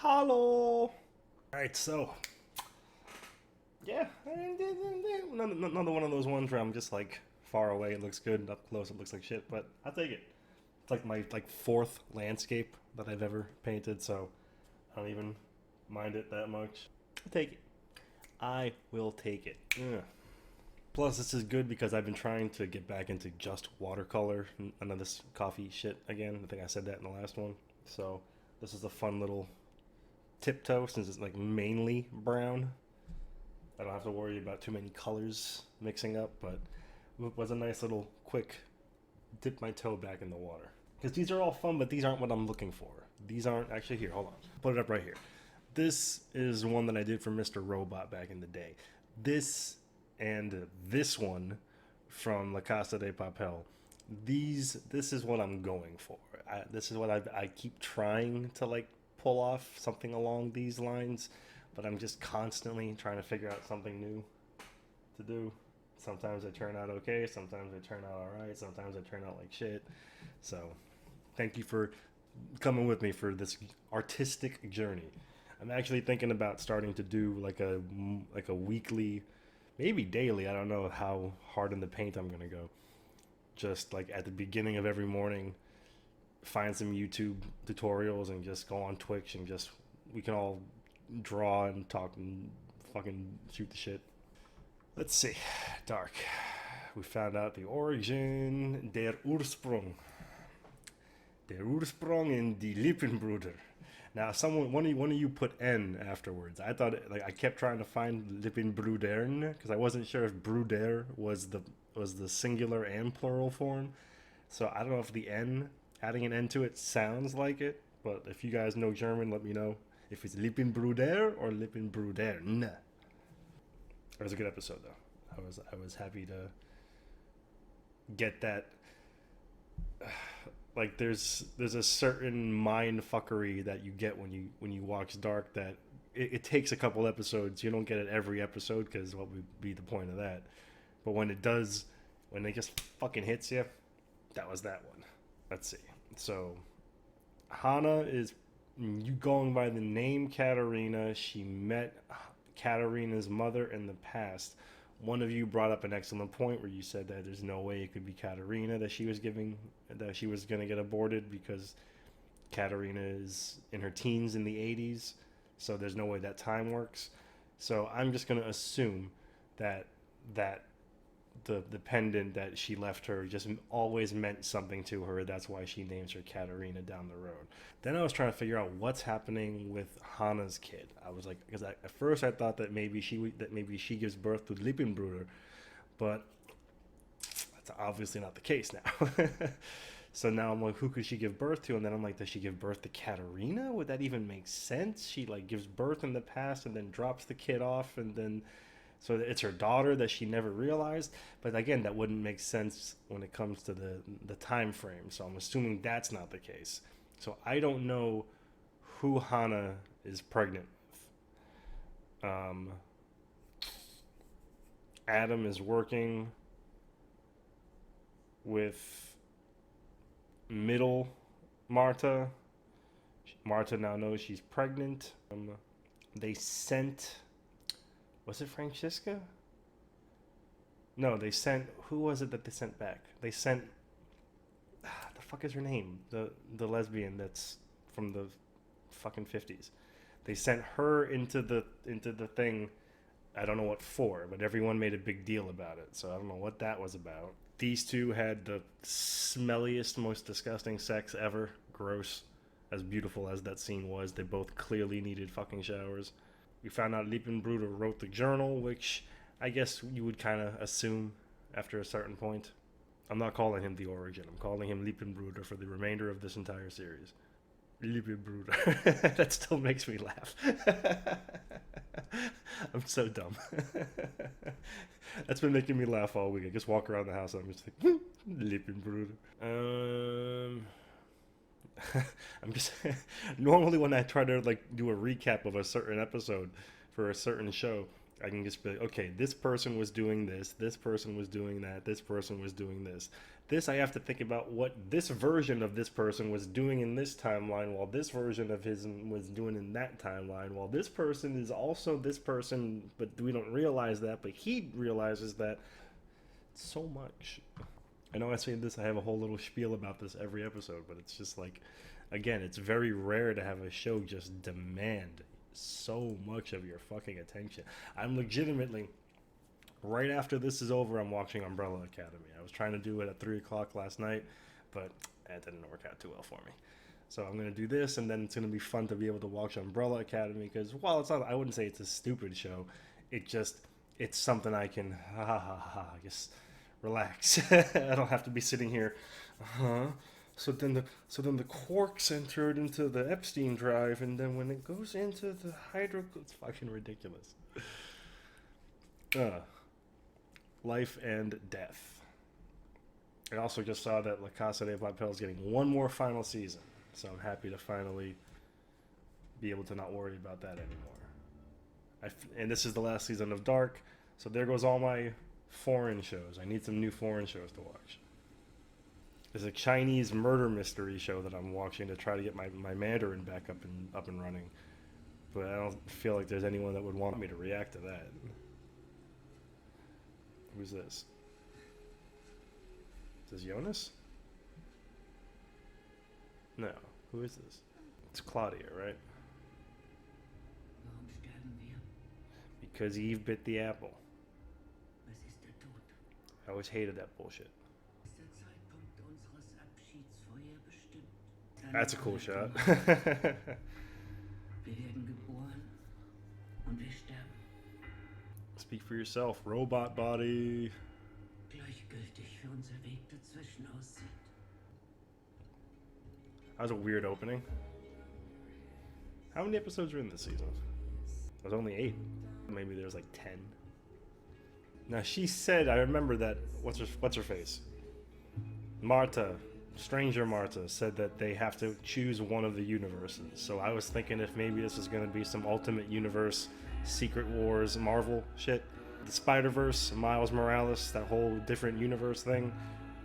Hello. Alright, so yeah, another one of those ones where I'm just like far away, it looks good, up close, it looks like shit, but I'll take it. It's like my fourth landscape that I've ever painted, so I don't even mind it that much. I'll take it. I will take it. Yeah. Plus, this is good because I've been trying to get back into just watercolor, none of this coffee shit again. I think I said that in the last one. So this is a fun little tiptoe since it's like mainly brown. I don't have to worry about too many colors mixing up, but it was a nice little quick dip my toe back in the water. Because these are all fun, but these aren't what I'm looking for. These aren't actually here. Hold on, put it up right here. This is one that I did for Mr. Robot back in the day. This and this one from La Casa de Papel. This is what I'm going for. This is what I keep trying to like pull off something along these lines, but I'm just constantly trying to figure out something new to do. Sometimes I turn out okay, sometimes I turn out alright, sometimes I turn out like shit. So, thank you for coming with me for this artistic journey. I'm actually thinking about starting to do like a weekly, maybe daily. I don't know how hard in the paint I'm gonna go. Just like at the beginning of every morning, find some YouTube tutorials and just go on Twitch and just we can all draw and talk and fucking shoot the shit. Let's see. Dark. We found out the origin, der Ursprung. Der Ursprung in die Lippenbruder. Now, one of you put N afterwards. I thought I kept trying to find Lippenbrudern because I wasn't sure if Bruder was the singular and plural form. So I don't know if the N, adding an N to it, sounds like it. But if you guys know German, let me know if it's Lippenbruder or Lippenbrudern. It was a good episode though. I was happy to get that. Like there's a certain mind fuckery that you get when you watch Dark that it takes a couple episodes. You don't get it every episode because what would be the point of that? But when it does, when it just fucking hits you, that was that one. Let's see. So Hana is you going by the name Katarina. She met Katarina's mother in the past. One of you brought up an excellent point where you said that there's no way it could be Katarina that she was going to get aborted because Katarina is in her teens in the 80s, so there's no way that time works. So I'm just going to assume that the pendant that she left her just always meant something to her. That's why she names her Katarina down the road. Then I was trying to figure out what's happening with Hana's kid. I was like, because at first I thought that maybe she gives birth to Lippenbruder, but that's obviously not the case now. So now I'm like, who could she give birth to? And then I'm like, does she give birth to Katarina? Would that even make sense? She like gives birth in the past and then drops the kid off and then so it's her daughter that she never realized. But again, that wouldn't make sense when it comes to the time frame. So I'm assuming that's not the case. So I don't know who Hana is pregnant with. Adam is working with middle Marta. Marta now knows she's pregnant. They sent... Was it Francesca? No, they sent... Who was it that they sent back? They sent... the fuck is her name? The lesbian that's from the fucking 50s. They sent her into the thing. I don't know what for, but everyone made a big deal about it. So I don't know what that was about. These two had the smelliest, most disgusting sex ever. Gross. As beautiful as that scene was, they both clearly needed fucking showers. We found out Lippenbruder wrote the journal, which I guess you would kind of assume after a certain point. I'm not calling him the origin. I'm calling him Lippenbruder for the remainder of this entire series. Lippenbruder. That still makes me laugh. I'm so dumb. That's been making me laugh all week. I just walk around the house and I'm just like, Lippenbruder. I'm just normally when I try to like do a recap of a certain episode for a certain show, I can just be like, okay, this person was doing this person was doing that, this person was doing this. This I have to think about what this version of this person was doing in this timeline, while this version of his was doing in that timeline, while this person is also this person, but we don't realize that, but he realizes that. So much. I know I say this, I have a whole little spiel about this every episode, but it's just like, again, it's very rare to have a show just demand so much of your fucking attention. I'm legitimately, right after this is over, I'm watching Umbrella Academy. I was trying to do it at 3 o'clock last night, but that didn't work out too well for me. So I'm going to do this, and then it's going to be fun to be able to watch Umbrella Academy, because while it's not, I wouldn't say it's a stupid show, it's something I can, just relax. I don't have to be sitting here, So then the quarks entered into the Epstein drive, and then when it goes into the it's fucking ridiculous. Life and Death. I also just saw that La Casa de Papel is getting one more final season, so I'm happy to finally be able to not worry about that anymore. And this is the last season of Dark, so there goes all my foreign shows. I need some new foreign shows to watch. There's a Chinese murder mystery show that I'm watching to try to get my Mandarin back up and running, but I don't feel like there's anyone that would want me to react to that. Who's this? Is this Jonas? No. Who is this? It's Claudia, right? Warum sterben wir? Because Eve bit the apple. Was ist der Tod? I always hated that bullshit. Ist der Zeitpunkt unseres Abschieds vorher bestimmt? That's a cool shot. Wir werden geboren und wir sterben. Speak for yourself, robot body. Gleichgültig wie unser Weg dazwischen aussieht. That was a weird opening. How many episodes are in this season? There's only 8. Maybe there's like 10. Now she said, I remember that, what's her face? Marta, Stranger Marta, said that they have to choose one of the universes. So I was thinking if maybe this is going to be some Ultimate Universe, Secret Wars, Marvel shit. The Spider-Verse, Miles Morales, that whole different universe thing.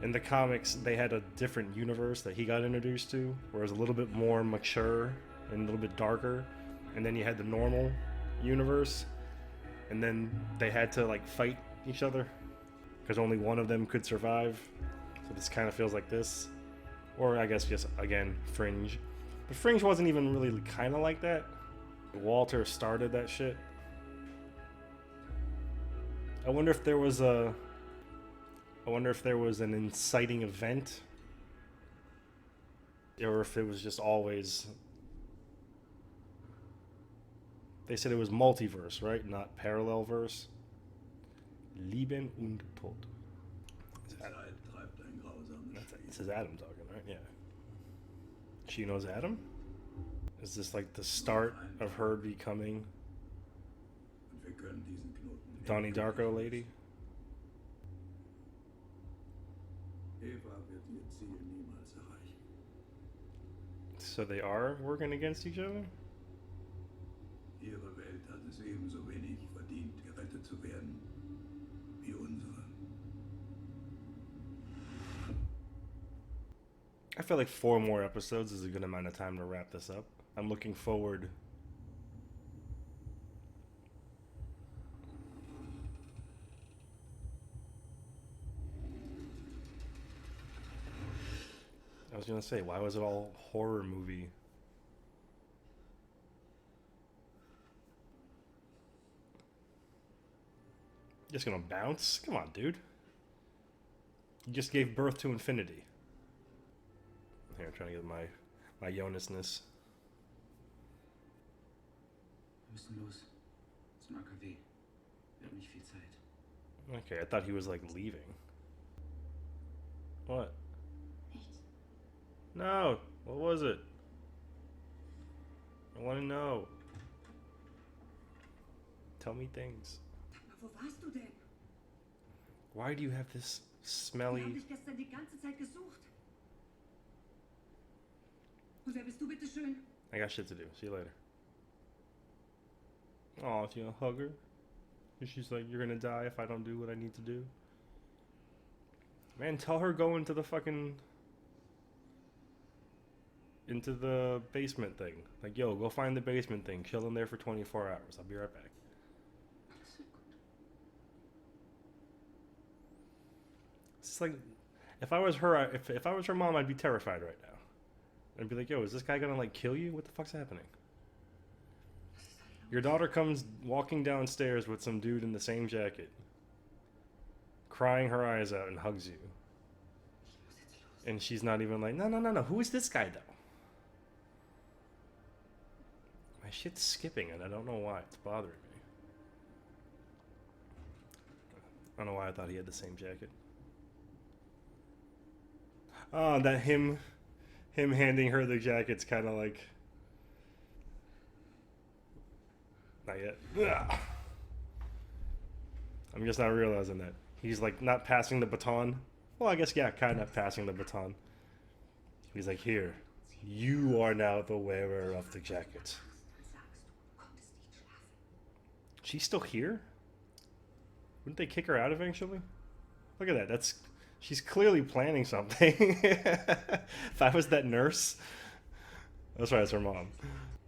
In the comics, they had a different universe that he got introduced to, where it was a little bit more mature and a little bit darker. And then you had the normal universe, and then they had to like fight each other because only one of them could survive. So this kind of feels like this, or I guess just again Fringe. But Fringe wasn't even really kind of like that. Walter started that shit. I wonder if there was an inciting event, or if it was just always. They said it was multiverse, right? Not parallel verse. Leben und Tod. This is Adam talking, right? Yeah. She knows Adam? Is this like the start of her becoming Donnie Darko lady? So they are working against each other? Ihre Welt hat es ebenso wenig verdient, gerettet zu werden, wie unsere. I feel like 4 more episodes is a good amount of time to wrap this up. I'm looking forward. I was gonna say, why was it all horror movie? Just gonna bounce? Come on, dude. You just gave birth to infinity. Here, I'm trying to get my Jonas-ness. Wir müssen los. Zum AKW. Wir haben nicht viel Zeit. Okay, I thought he was like leaving. What? Nichts. No. What was it? I want to know. Tell me things. Wo warst du denn? Why do you have this Wir haben smelly... dich gestern die ganze Zeit gesucht. Und wer bist du, bitte schön? I got shit to do. See you later. Oh, do you want to hug her? She's like, you're gonna die if I don't do what I need to do. Man, tell her go into the fucking... into the basement thing. Like, yo, go find the basement thing. Chill in there for 24 hours. I'll be right back. It's like, if I was her, if I was her mom, I'd be terrified right now. I'd be like, yo, is this guy gonna like kill you? What the fuck's happening? Your daughter comes walking downstairs with some dude in the same jacket, crying her eyes out, and hugs you. And she's not even like, no, no, no, no. Who is this guy though? My shit's skipping and I don't know why. It's bothering me. I don't know why I thought he had the same jacket. Oh, that him handing her the jacket's kind of like... Not yet. Ugh. I'm just not realizing that. He's like not passing the baton. Well, I guess, yeah, kind of passing the baton. He's like, here, you are now the wearer of the jacket. She's still here? Wouldn't they kick her out eventually? Look at that. That's... She's clearly planning something. If I was that nurse... That's right, it's her mom.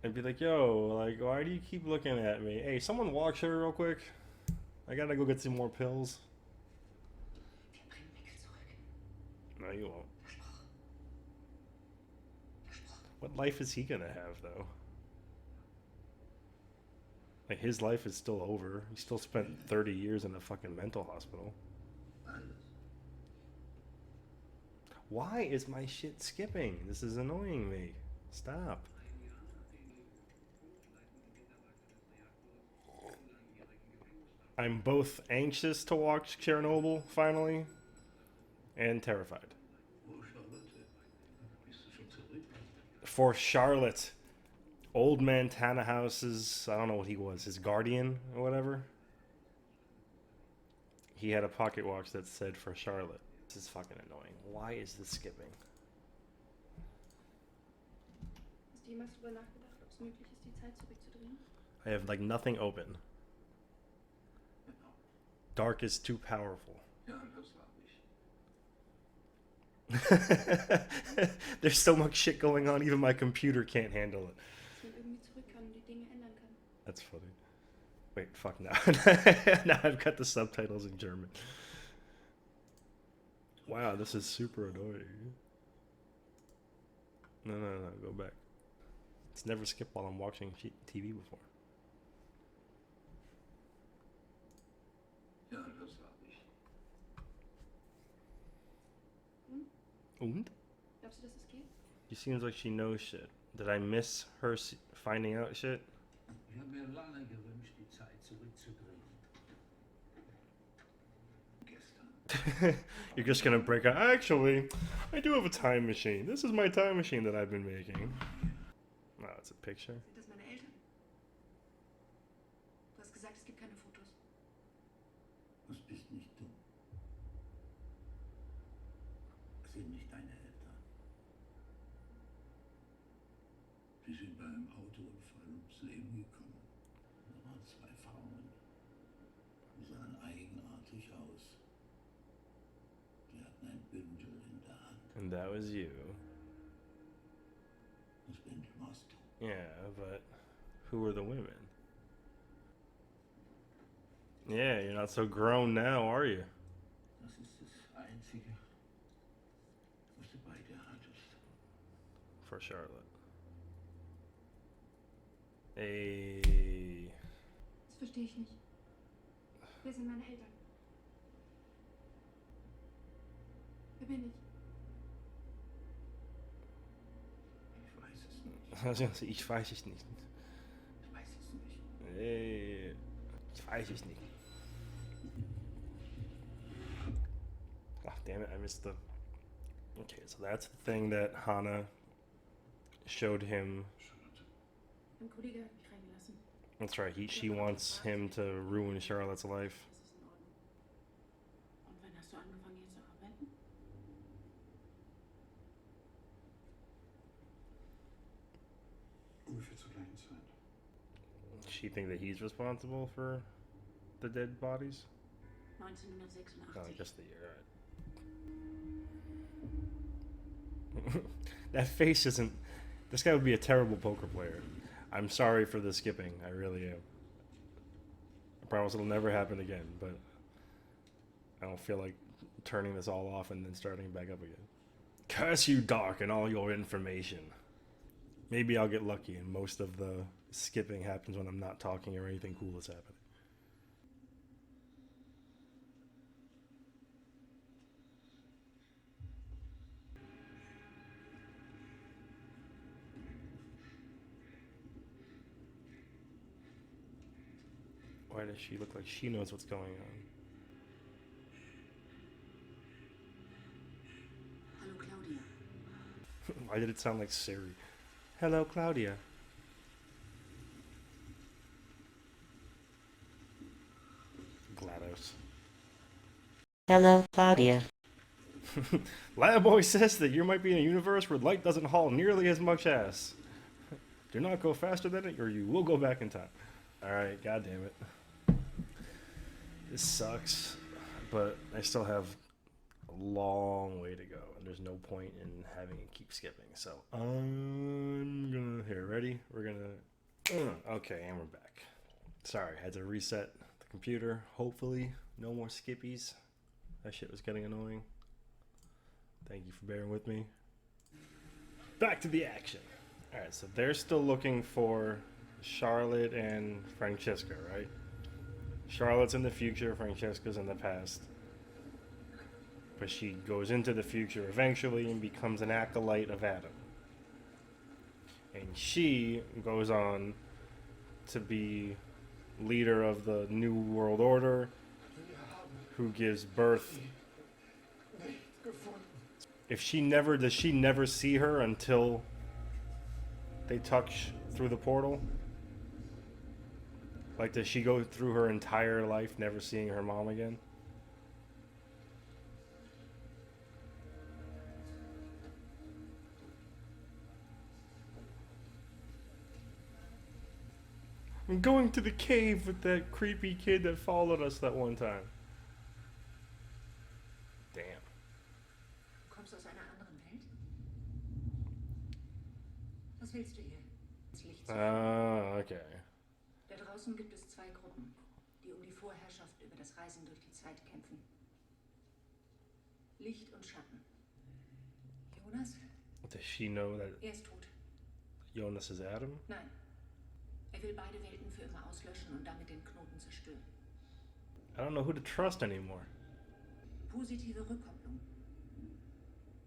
I'd be like, yo, like, why do you keep looking at me? Hey, someone watch her real quick. I gotta go get some more pills. No, you won't. What life is he gonna have, though? Like, his life is still over. He still spent 30 years in a fucking mental hospital. Why is my shit skipping? This is annoying me. Stop. I'm both anxious to watch Chernobyl, finally, and terrified. For Charlotte. Old man Tannehouse's, I don't know what he was, his guardian or whatever. He had a pocket watch that said for Charlotte. This is fucking annoying. Why is this skipping? Hast du jemals darüber nachgedacht, ob es möglich ist, die Zeit zurückzudrehen? I have like nothing open. Dark is too powerful. There's so much shit going on, even my computer can't handle it. Dass man irgendwie zurück kann und die Dinge ändern kann. That's funny. Wait, fuck now. Now I've got the subtitles in German. Wow, this is super annoying. No, no, no, go back. It's never skipped while I'm watching TV before. Und? Glaubst du, dass es geht? She seems like she knows shit. Did I miss her finding out shit? Ich habe mir lange gewünscht, die Zeit zurückzudrehen. Gestern. You're just gonna break out. Actually, I do have a time machine. This is my time machine that I've been making. Oh, it's a picture. Sind das meine Eltern? Du hast gesagt, es gibt keine Fotos. Das bist nicht du. Es sind nicht deine Eltern. Sie sind bei einem Autounfall ums Leben gekommen. Da waren zwei Frauen. Die sahen eigenartig aus. Die hatten ein Bündel in der Hand. And that was you. Das Bündel warst du. Yeah, but who were the women? Yeah, you're not so grown now, are you? Das ist das Einzige, was du bei dir hattest. For Charlotte. Hey. Das verstehe ich nicht. Wer sind meine Eltern? Wer bin ich? Ich weiß es nicht. Ich weiß es nicht. Ich weiß es nicht. Hey. Ich weiß es nicht. Ah, damn it, I missed the... Okay, so that's the thing that Hannah showed him. Mein Kollege hat mich reingelassen. That's right, she wants him to ruin Charlotte's life. Das ist in Ordnung. Und wann hast du angefangen, hier zu arbeiten? Ungefähr zur gleichen Zeit. She think that he's responsible for the dead bodies? 1986. Oh, just the year. Right. That face isn't. This guy would be a terrible poker player. I'm sorry for the skipping. I really am. I promise it'll never happen again, but I don't feel like turning this all off and then starting back up again. Curse you, Dark, and all your information. Maybe I'll get lucky and most of the skipping happens when I'm not talking or anything cool is happening. Why does she look like she knows what's going on? Hallo Claudia. Why did it sound like Siri? Hello, Claudia. GLaDOS. Hello, Claudia. Lab says that you might be in a universe where light doesn't haul nearly as much ass. Do not go faster than it or you will go back in time. Alright, god damn it. This sucks, but I still have a long way to go, and there's no point in having it keep skipping. So I'm gonna here. Ready? We're gonna. Okay, and we're back. Sorry, I had to reset the computer. Hopefully, no more skippies. That shit was getting annoying. Thank you for bearing with me. Back to the action. All right, so they're still looking for Charlotte and Francesca, right? Charlotte's in the future, Francesca's in the past. But she goes into the future eventually and becomes an acolyte of Adam. And she goes on to be leader of the New World Order, who gives birth. Does she never see her until they touch through the portal? Like, does she go through her entire life never seeing her mom again? I'm going to the cave with that creepy kid that followed us that one time. Damn. Du kommst aus einer anderen Welt? Was willst du hier? Ins Licht zu Ah, okay. Da draußen gibt es zwei Gruppen, die um die Vorherrschaft über das Reisen durch die Zeit kämpfen. Licht und Schatten. Jonas? Does she know that Er ist tot. Jonas is Adam? Nein. Er will beide Welten für immer auslöschen und damit den Knoten zerstören. I don't know who to trust anymore. Positive Rückkopplung.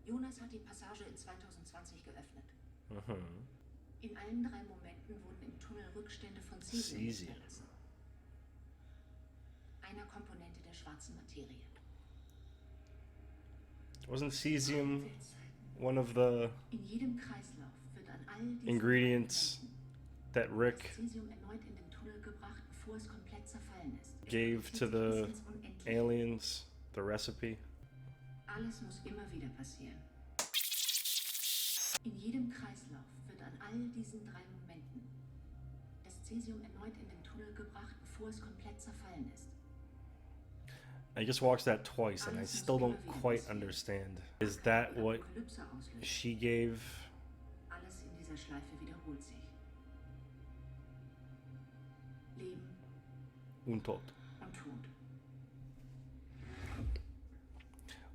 Jonas hat die Passage in 2020 geöffnet. Mhm. In allen 3 Momenten wurden im Tunnel Rückstände von Cesium hinterlassen. Einer Komponente der schwarzen Materie. Wasn't cesium one of the In jedem Kreislauf wird an all diesen ingredients that Rick Cesium erneut in den Tunnel gebracht, bevor es komplett zerfallen ist. gave to the aliens, the recipe? Alles muss immer wieder passieren. In jedem Kreislauf wird an all diesen 3 Momenten das Cesium erneut in den Tunnel gebracht, bevor es komplett zerfallen ist. I just watched that twice and I still don't quite understand. Is that what Apokalypse auslöst. she gave? Alles in dieser Schleife wiederholt sich. Leben Und Tod. und Tod.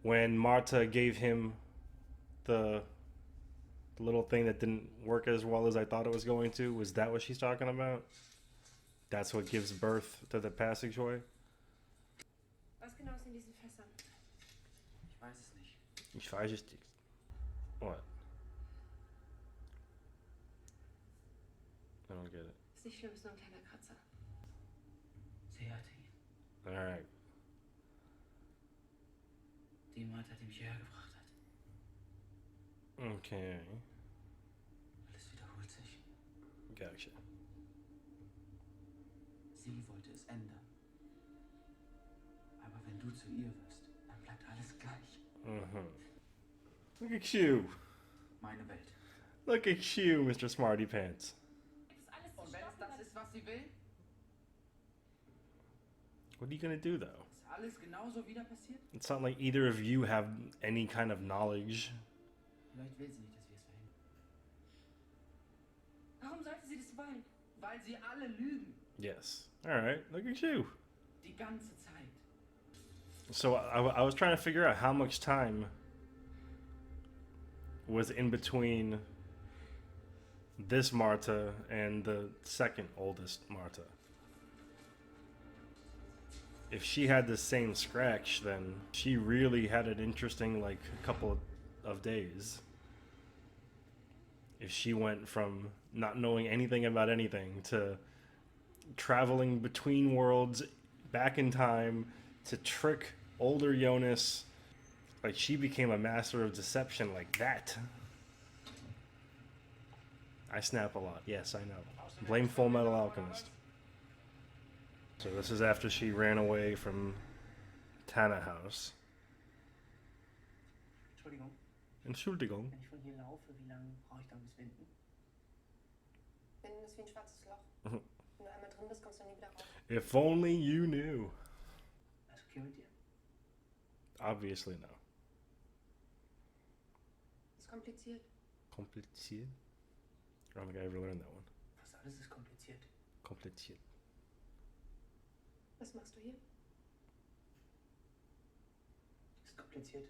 When Marta gave him the little thing that didn't work as well as I thought it was going to, was that what she's talking about? That's what gives birth to the passageway? Was genau ist in diesen Fässern? Ich weiß es nicht. Ich weiß es nicht. What? I don't get it. Ist nicht schlimm, ist nur ein kleiner Kratzer. Sie hatte ihn. Alright. Die Martha, die mich hierher gebracht hat. Okay. Alles wiederholt sich. Gotcha. Sie wollte es ändern. Aber wenn du zu ihr wirst, dann bleibt alles gleich. Mhm. Look at you. Meine Welt. Look at you, Mr. Smarty Pants. Es ist alles Und wenn es das ist, was sie will? What are you gonna do though? Ist alles genauso wieder passiert? It's not like either of you have any kind of knowledge. Vielleicht will sie nicht, dass wir es verhindern. Warum sollte sie das wollen? Weil sie alle lügen. Yes. Alright, look at you. Die ganze Zeit. So I was trying to figure out how much time was in between this Marta and the second oldest Marta. If she had the same scratch, then she really had an interesting, like, couple of days. If she went from not knowing anything about anything to traveling between worlds, back in time, to trick older Jonas, like, she became a master of deception like that. I snap a lot. Yes, I know. Blame Full Metal Alchemist. So this is after she ran away from Tana House. Entschuldigung, Entschuldigung. wenn ich von hier laufe, wie lange brauche ich dann bis Winden? Binden ist wie ein schwarzes Loch. Wenn du einmal drin bist, kommst du nie wieder raus. If only you knew. Alles okay mit dir? Obviously no. Ist kompliziert. Kompliziert? I don't think I ever learned that one. Fast alles ist kompliziert. Kompliziert. Was machst du hier? Ist kompliziert.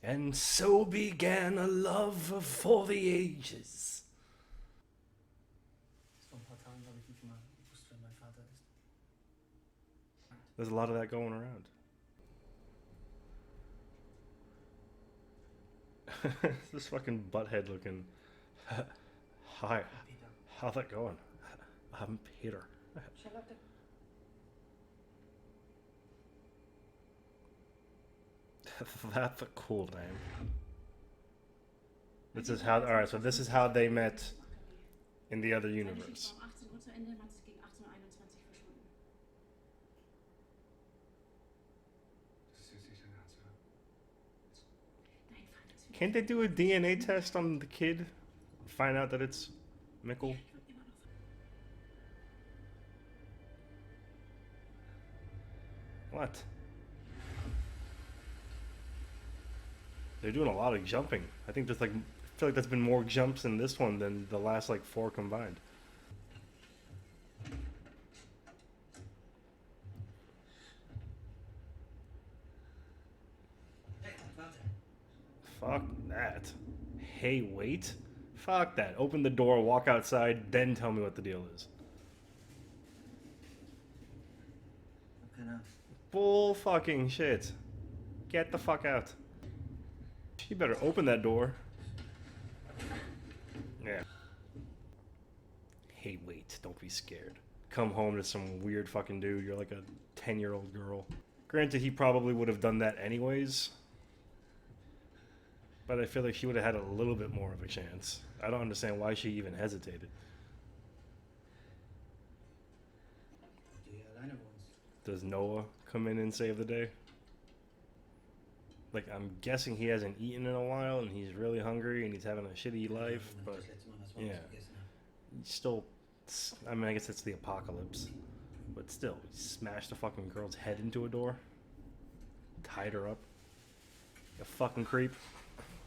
And so began a love for the ages. Vor ein paar Tagen habe ich nicht mal gewusst, wer mein Vater ist. There's a lot of that going around. This fucking butthead looking. Hi, Peter, how's that going? I'm Peter. Charlotte. That's a cool name. This is how. All right, so this is how they met in the other Seine Schicht universe. war um 18 Uhr zu Ende, Max ist gegen 18:21 Uhr verschwunden. das ist jetzt nicht dein Ernst, oder? Dein Vater ist Can't they do a DNA test on the kid? Find out that it's Mikkel? immer noch. What? They're doing a lot of jumping. I think there's like, I feel like there's been more jumps in this one than the last like 4 combined. Hey, warte. Fuck that. Hey, wait. Fuck that. Open the door, walk outside, then tell me what the deal is. Ich hab keine Angst. Bull fucking shit. Get the fuck out. You better open that door. Yeah. Hey, wait. Don't be scared. Come home to some weird fucking dude. You're like a 10-year-old girl. Granted, he probably would have done that anyways. But I feel like she would have had a little bit more of a chance. I don't understand why she even hesitated. Die hier alleine wohnst. Does Noah come in and save the day? Like, I'm guessing he hasn't eaten in a while and he's really hungry and he's having a shitty life, but Das letzte Mal, was wir yeah. gegessen haben. he's still. I mean, I guess it's the apocalypse. But still, he smashed a fucking girl's head into a door. Tied her up. You fucking creep.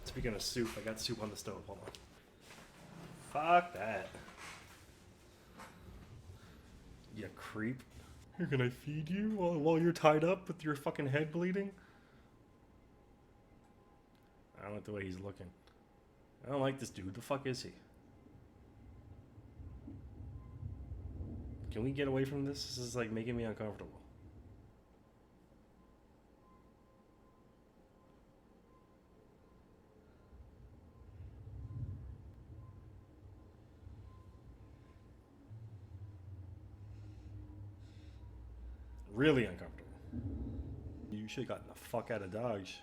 Speaking of soup, I got soup on the stove. Hold on. Fuck that. You creep. Can I feed you while you're tied up with your fucking head bleeding? I don't like the way he's looking. I don't like this dude. The fuck is he? Can we get away from this? This is like making me uncomfortable. Really uncomfortable. You should have gotten the fuck out of Dodge.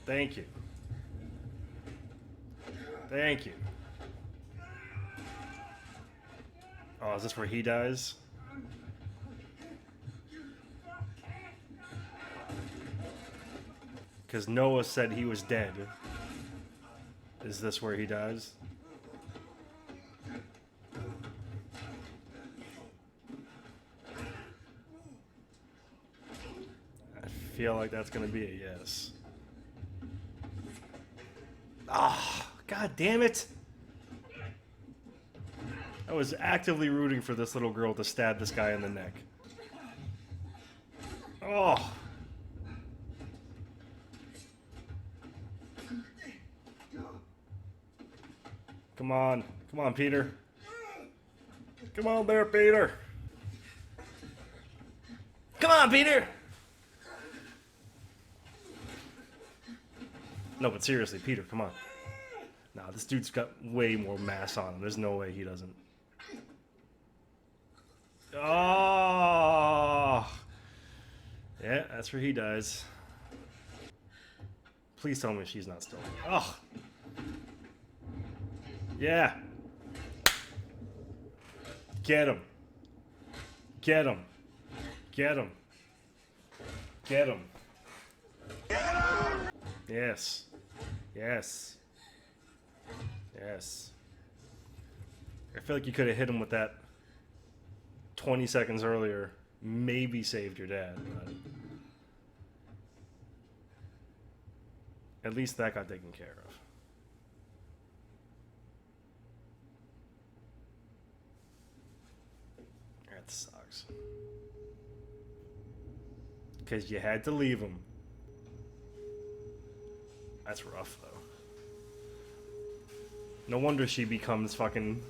Thank you. Thank you. Oh, is this where he dies? Because Noah said he was dead. Is this where he dies? I feel like that's gonna be a yes. Ah, god damn it! I was actively rooting for this little girl to stab this guy in the neck. Oh! Come on. Come on, Peter. Come on there, Peter. Come on, Peter! No, but seriously, Peter, come on. Nah, this dude's got way more mass on him. There's no way he doesn't. Oh! Yeah, that's where he dies. Please tell me she's not still. Oh! Yeah! Get him! Get him! Get him! Get him! Yes. Yes. Yes. I feel like you could have hit him with that 20 seconds earlier. Maybe saved your dad. But at least that got taken care of. That sucks. Because you had to leave him. That's rough, though. No wonder she becomes fucking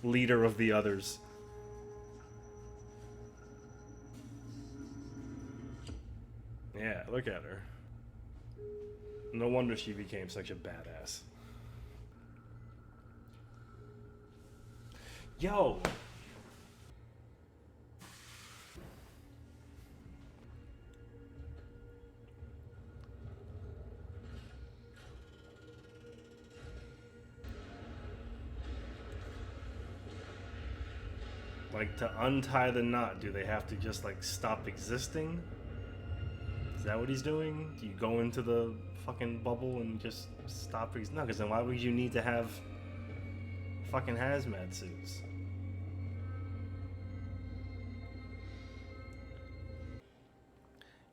leader of the others. Yeah, look at her. No wonder she became such a badass. Yo! Like, to untie the knot, do they have to just, like, stop existing? Is that what he's doing? Do you go into the fucking bubble and just stop existing? No, because then why would you need to have fucking hazmat suits?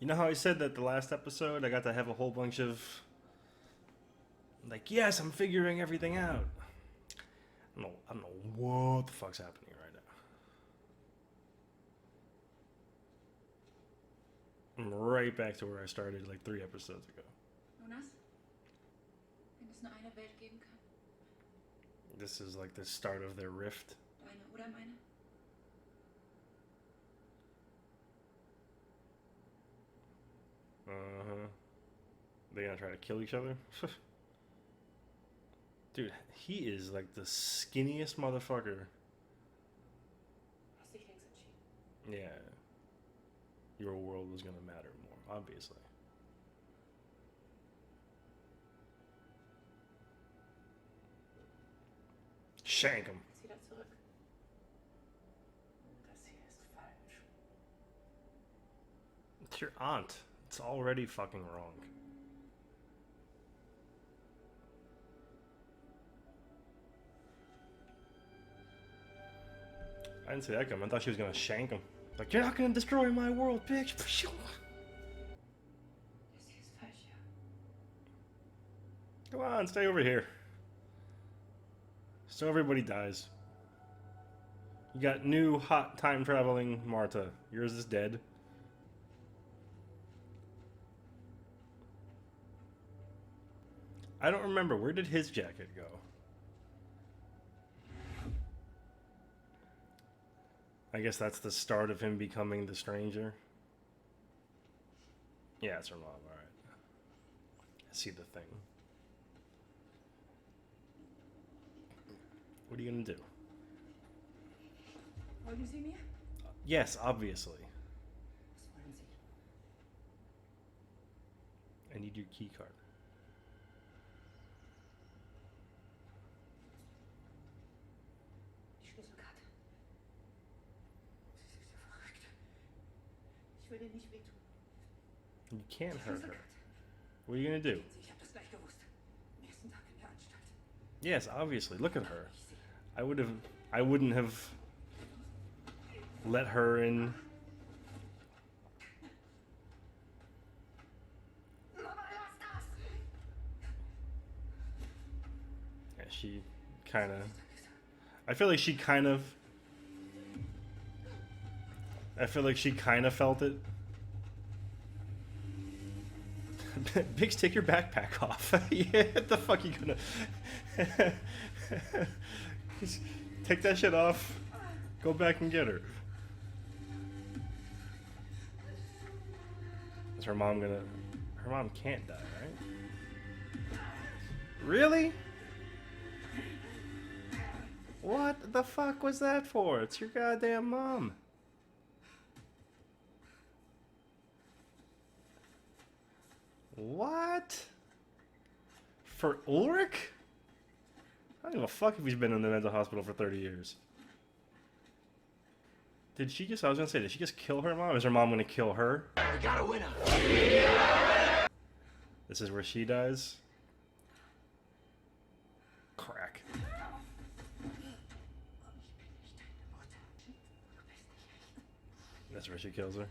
You know how I said that the last episode I got to have a whole bunch of, like, yes, I'm figuring everything out. I don't know what the fuck's happening right now. I'm right back to where I started like 3 episodes ago. Jonas, wenn es nur eine Welt geben kann, This is like the start of their rift. deine oder meine? They gonna try to kill each other? Dude, he is like the skinniest motherfucker. Hast dich längst entschieden. Yeah. Your world was gonna matter more, obviously. Shank him. Jetzt wieder zurück. Das hier ist falsch. It's your aunt. It's already fucking wrong. I didn't see that coming. I thought she was gonna shank him. Like, you're not gonna destroy my world, bitch. Das hier ist falsch, ja. Come on, stay over here. So everybody dies. You got new hot time traveling Marta. Yours is dead. I don't remember. Where did his jacket go? I guess that's the start of him becoming the stranger. Yeah, it's her mom. Alright. I see the thing. What are you gonna do? Folgen Sie mir? Yes, obviously. Was wollen Sie? I need your key card. Die Schlüsselkarte. Sie sind so verrückt. Ich Ich würde nicht wehtun. You can't hurt her. What are you gonna do? Ich habe das gleich gewusst. Am nächsten Tag in der Anstalt. Yes, obviously. Look at her. I wouldn't have let her in. Mama, lass das! Yeah, she kind of. I feel like she kind of. I feel like she kind of felt it. Biggs, take your backpack off. Yeah, what the fuck you gonna? Just take that shit off. Go back and get her. Is her mom gonna? Her mom can't die, right? Really? What the fuck was that for? It's your goddamn mom. What? For Ulrich? I don't give a fuck if he's been in the mental hospital for 30 years. Did she just, I was gonna say, did she just kill her mom? Is her mom gonna kill her? We got a winner. This is where she dies? Crack. That's where she kills her?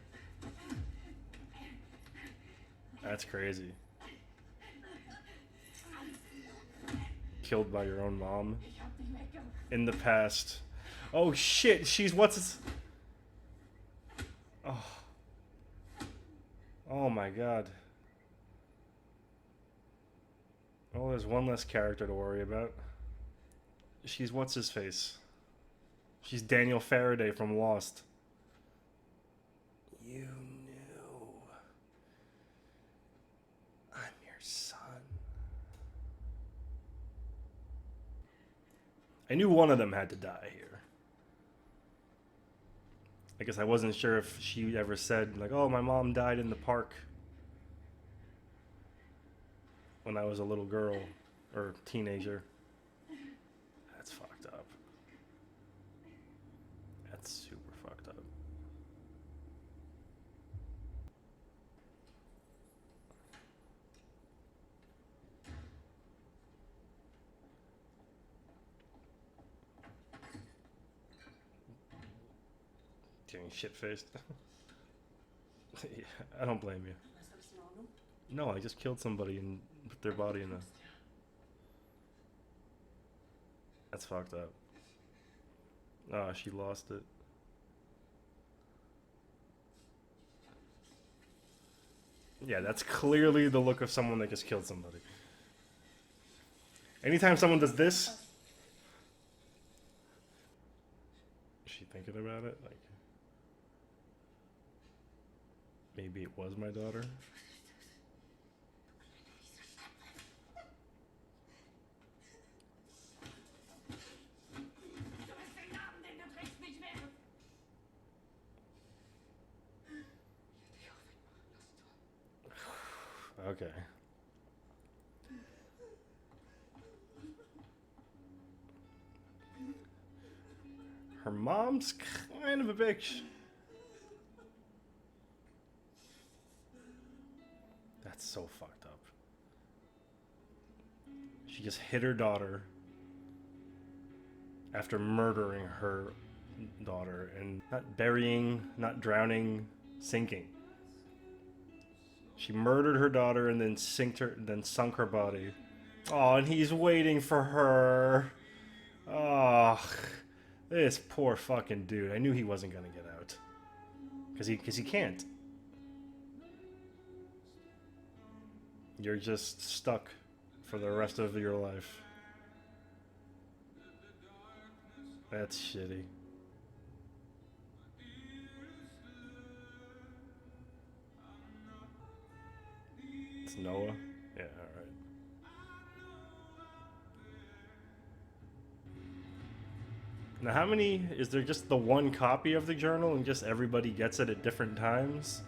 That's crazy. Killed by your own mom. In the past. Oh shit, she's what's... Oh. Oh my god. Oh, there's one less character to worry about. She's what's his face? She's Daniel Faraday from Lost. You knew. I'm your son. I knew one of them had to die here. I guess I wasn't sure if she ever said, like, oh, my mom died in the park when I was a little girl or teenager. That's fucked up. That's super fucked up. Getting shit-faced. Yeah, I don't blame you. No, I just killed somebody and put their body in a... That's fucked up. Ah, she lost it. Yeah, that's clearly the look of someone that just killed somebody. Anytime someone does this... Is she thinking about it? Like... Maybe it was my daughter. Okay. Her mom's kind of a bitch. That's so fucked up. She just hit her daughter after murdering her daughter and not burying, not drowning, sinking. She murdered her daughter and then sunk her body. Oh, and he's waiting for her. Oh, this poor fucking dude. I knew he wasn't gonna get out. Cause he can't. You're just stuck for the rest of your life. That's shitty. It's Noah? Yeah, alright. Now how many, is there just the one copy of the journal and just everybody gets it at different times?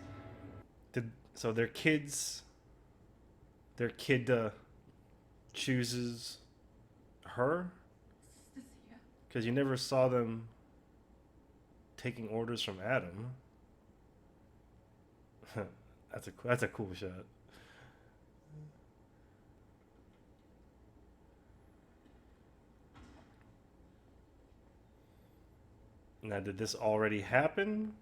So their kid chooses her? Because you never saw them taking orders from Adam. That's a cool shot. Now, did this already happen?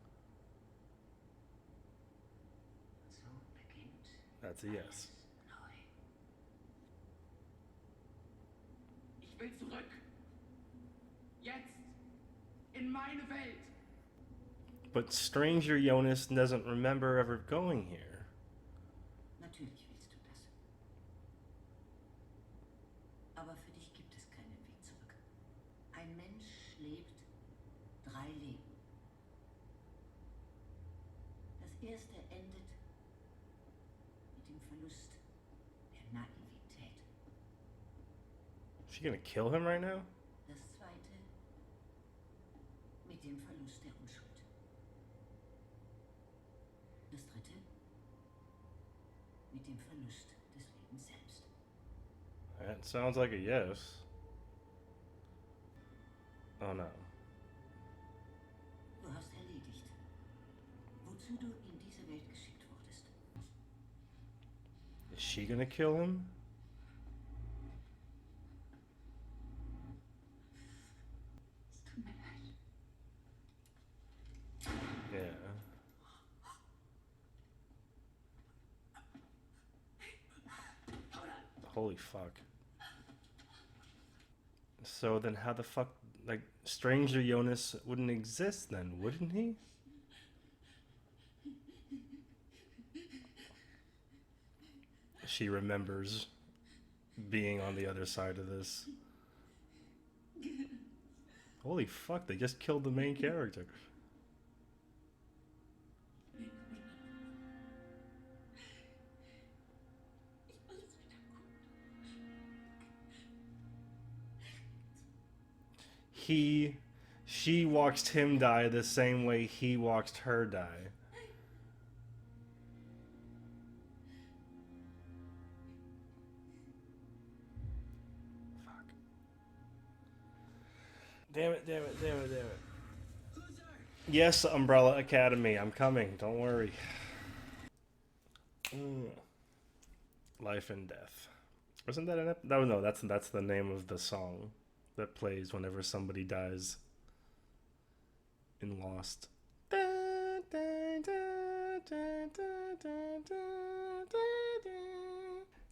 So beginnt That's a yes. neu. Ich will zurück. Jetzt. In meine Welt. But Stranger Jonas doesn't remember ever going here. Natürlich willst du das. Aber für dich gibt es keinen Weg zurück. Ein Mensch lebt 3 Leben. Das erste endet mit dem Verlust der Naivität. Is she gonna kill him right now? Das zweite mit dem Verlust der Unschuld. Das dritte mit dem Verlust des Lebens selbst. That sounds like a yes. Oh no. Du hast erledigt, wozu du in diese Welt geschickt wurdest. Is she gonna kill him? Es tut mir leid. Yeah. Holy fuck. So then how the fuck, like, Stranger Jonas wouldn't exist then, wouldn't he? She remembers being on the other side of this. Holy fuck, they just killed the main character. She watched him die the same way he watched her die. Fuck. Damn it, damn it, damn it, damn it. Yes, Umbrella Academy, I'm coming, don't worry. Life and Death. Wasn't that an no, that's the name of the song that plays whenever somebody dies in Lost.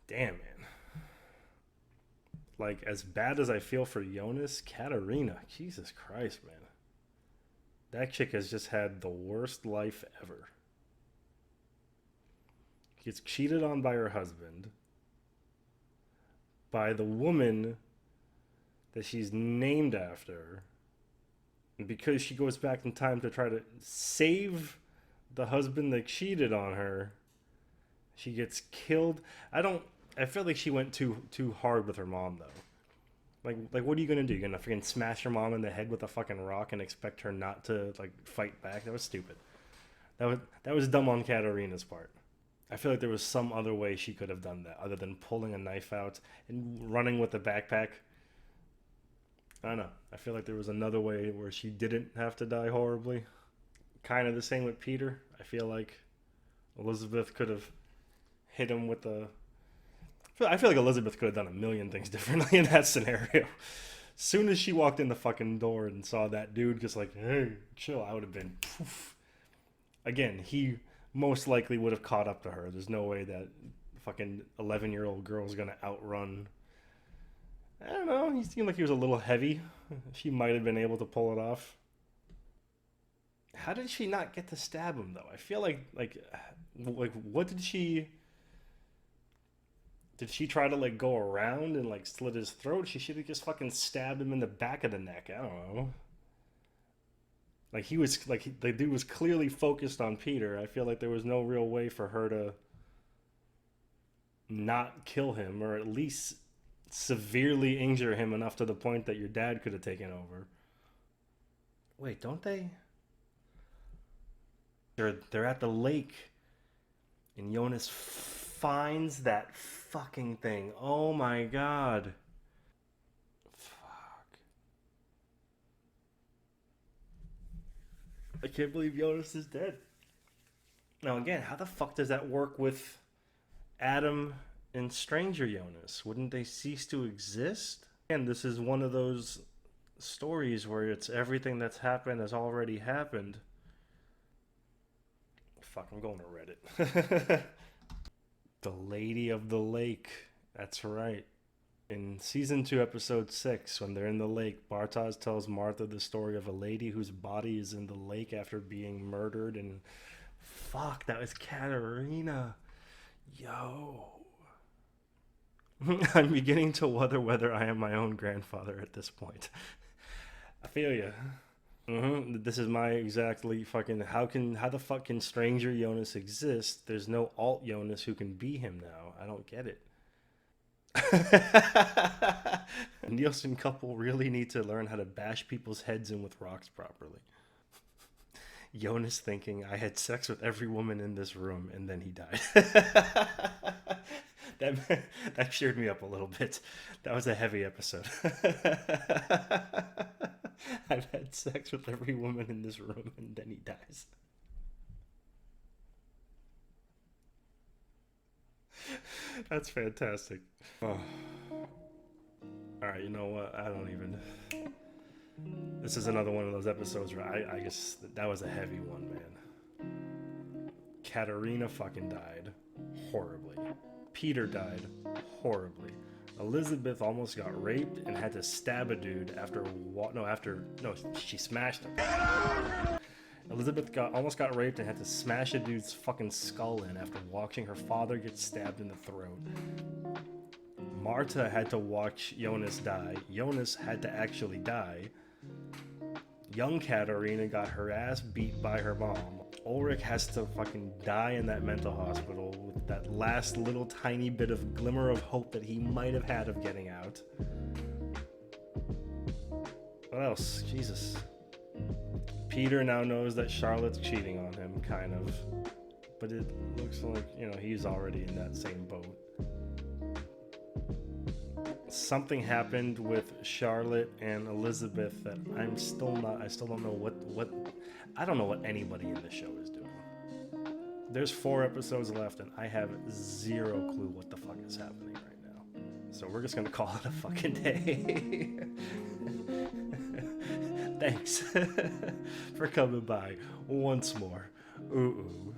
Damn, man. Like, as bad as I feel for Jonas, Katarina, Jesus Christ, man. That chick has just had the worst life ever. Gets cheated on by her husband, by the woman that she's named after, and because she goes back in time to try to save the husband that cheated on her, she gets killed. I feel like she went too hard with her mom though. Like what are you gonna do? You're gonna freaking smash your mom in the head with a fucking rock and expect her not to like fight back? That was stupid. That was dumb on Katarina's part. I feel like there was some other way she could have done that other than pulling a knife out and running with the backpack. I don't know. I feel like there was another way where she didn't have to die horribly. Kind of the same with Peter. I feel like Elizabeth could have hit him with the... I feel like Elizabeth could have done a million things differently in that scenario. Soon as she walked in the fucking door and saw that dude just like, hey, chill, I would have been... Poof. Again, he most likely would have caught up to her. There's no way that fucking 11-year-old girl's gonna outrun... I don't know, he seemed like he was a little heavy. She might have been able to pull it off. How did she not get to stab him, though? I feel like what did she... Did she try to, like, go around and, like, slit his throat? She should have just fucking stabbed him in the back of the neck. I don't know. Like, he was, like, the dude was clearly focused on Peter. I feel like there was no real way for her to not kill him, or at least severely injure him enough to the point that your dad could have taken over. Wait, don't they? They're at the lake, and Jonas finds that fucking thing. Oh my god. Fuck. I can't believe Jonas is dead. Now again, how the fuck does that work with Adam and Stranger Jonas? Wouldn't they cease to exist? And this is one of those stories where it's everything that's happened has already happened. Fuck, I'm going to Reddit. The Lady of the Lake. That's right. In season 2, episode 6, when they're in the lake, Bartosz tells Martha the story of a lady whose body is in the lake after being murdered. And fuck, that was Katarina. Yo. I'm beginning to wonder whether I am my own grandfather at this point. I feel you. This is my exactly fucking. How the fuck can Stranger Jonas exist? There's no alt Jonas who can be him now. I don't get it. Nielsen couple really need to learn how to bash people's heads in with rocks properly. Jonas thinking, I had sex with every woman in this room, and then he died. That cheered me up a little bit. That was a heavy episode. I've had sex with every woman in this room, and then he dies. That's fantastic. Oh. Alright, you know what? I don't even... This is another one of those episodes where I guess that was a heavy one, man. Katarina fucking died. Horribly. Peter died. Horribly. Elizabeth almost got raped and had to stab a dude she smashed him. Elizabeth almost got raped and had to smash a dude's fucking skull in after watching her father get stabbed in the throat. Marta had to watch Jonas die. Jonas had to actually die. Young Katarina got her ass beat by her mom. Ulrich has to fucking die in that mental hospital with that last little tiny bit of glimmer of hope that he might have had of getting out. What else? Jesus. Peter now knows that Charlotte's cheating on him, kind of. But it looks like, he's already in that same boat. Something happened with Charlotte and Elizabeth that I still don't know what I don't know what anybody in the show is doing. There's 4 episodes left and I have zero clue what the fuck is happening right now. So we're just gonna call it a fucking day. Thanks for coming by once more. Ooh.